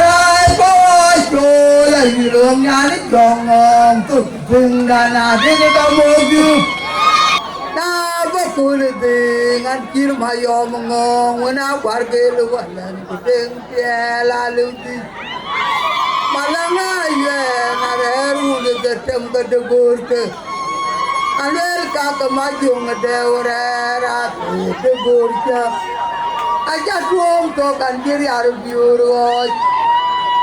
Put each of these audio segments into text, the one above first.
ai có chỗ là đường nhà nước tròn ngon tụt vùng đà nẵng thế cái mô chứ na có cùi thì ngăn kia mà yom ngon na quả kia lu quả lần của tiếng kia là lưu đi malanga ye na re ru de tem ka de gor ke anel ka ka ma jung de ore ra de gor ke aja tuom to kan diri ar biur go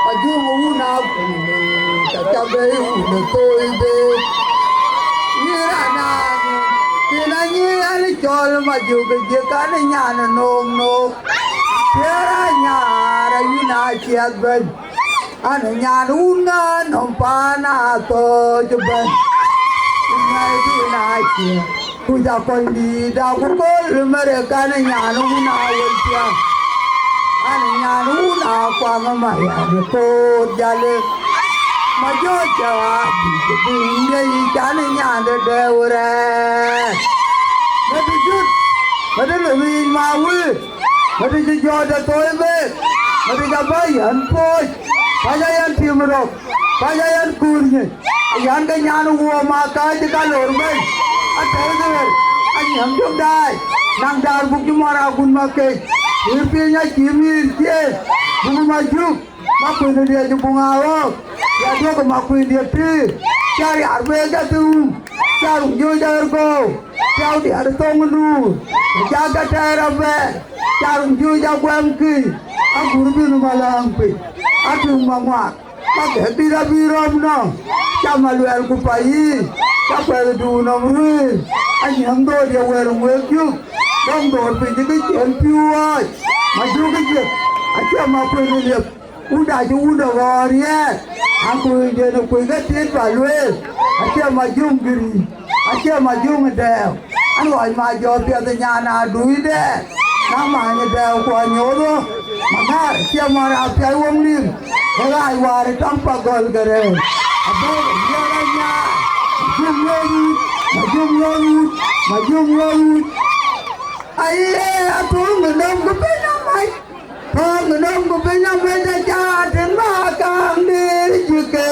ajung u na kunne ka ta be u ne to be ni ra na ni na ni al chol ma ju ke ka ne nya na nong no ra nya ra yu na chiat ben anh nhà đúng non pana to cho bên ngày đi lại kia tôi ra con đi đâu cũng có mà để cái nhà đúng nào vậy kia anh nhà đúng nào qua mà mày được tốt ra lên mà cho chờ đi đây cái nhà để đều ra mà đi chút mà đi làm gì mà vui mà đi cho tôi về mà đi gặp bác anh thôi Pajayan timurok, pajayan kurnya, yang kenyanu gua makai di kalor bay, ada tu, ani hamjum dai, nang dar buk jumara gun makai, hirpinya kimir cie, bunga maju, makui dia jubunga awak, ya dia ke makui dia ti, cari arbe jatuh, cari jual go, cari di ada tonglu, jaga terabé, cari jual guam ki, aku rubin malang pi. Aku mama, pakai tidak biram na, cuma luar kupai, cuma dua nomor, ani hangdo dia weru weru, dong dor pergi ke champion, maju ke, aja mampu dia, udah waria, aku dia nak pergi ke tempat luar, aja maju giri, aja maju ngedel, anu ay maju dia ternyata duit deh. Namanya dah kuat nyodo, maka dia marah apa uang ni, kalau waris tanpa gol keren, apa dia lanya, maju melut, ayah aku menang kepenamai, menang kepenamai dah dan makan diri juga,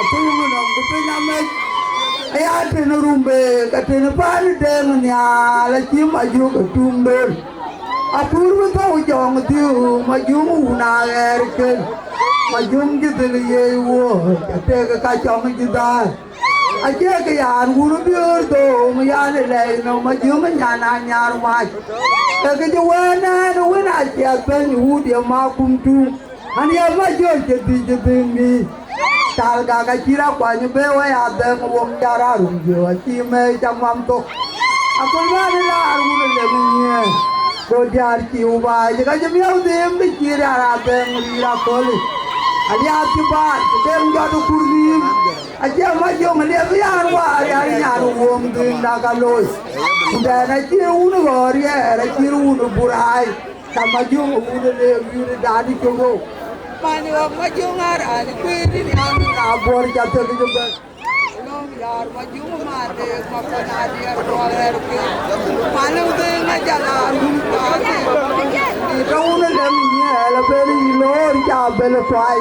aku menang kepenamai. Ayah tena rumbe, katena pani demnya, lagi maju ke tumben. Apur betul jong tiu, maju muna erken, maju kita liye wo, kate kacang kita. Aja kian guru biar tu, maya lelai no maju menyana nyar mat. Kejualan wana aja penyu dia makum tu, hanya maju jadi ni. Tal kakak kira kuanya bewa ada ngomong cara rumjo, cime jamam tu. Aku mana lah arun lemnya, kojar kiuba, jika jemiau dem dikira ada ngira koli. Ali hati bat, dem jadu kurni. Aja maju melihat yang hari nyaru wong tu nak kaloi. Sudah nanti unu goria, nanti unu burai. Sama jung unu le dadi coba. Pani maju ngar, ani kuiri ni anu abor jatuh ke juga. Long yar maju mate, makan adi arwal erke. Mana udah ngajalan tadi. Di tahun lemnya, lebih lor jabel fly.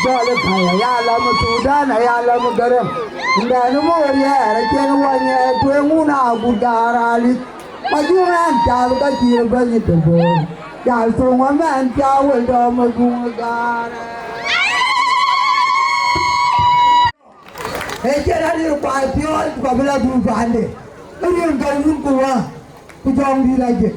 Jale kaya ya lam sudan, ya lam garam. Indah nemu ya, rakyat wanya tuh muna budarali. Maju kan, jauh kecil banyak tu. Jauh semua man jauh dah magungan. Hejera ni rupai pion, kabela bukan deh. Kalian kalau kuah, kujang di lagi.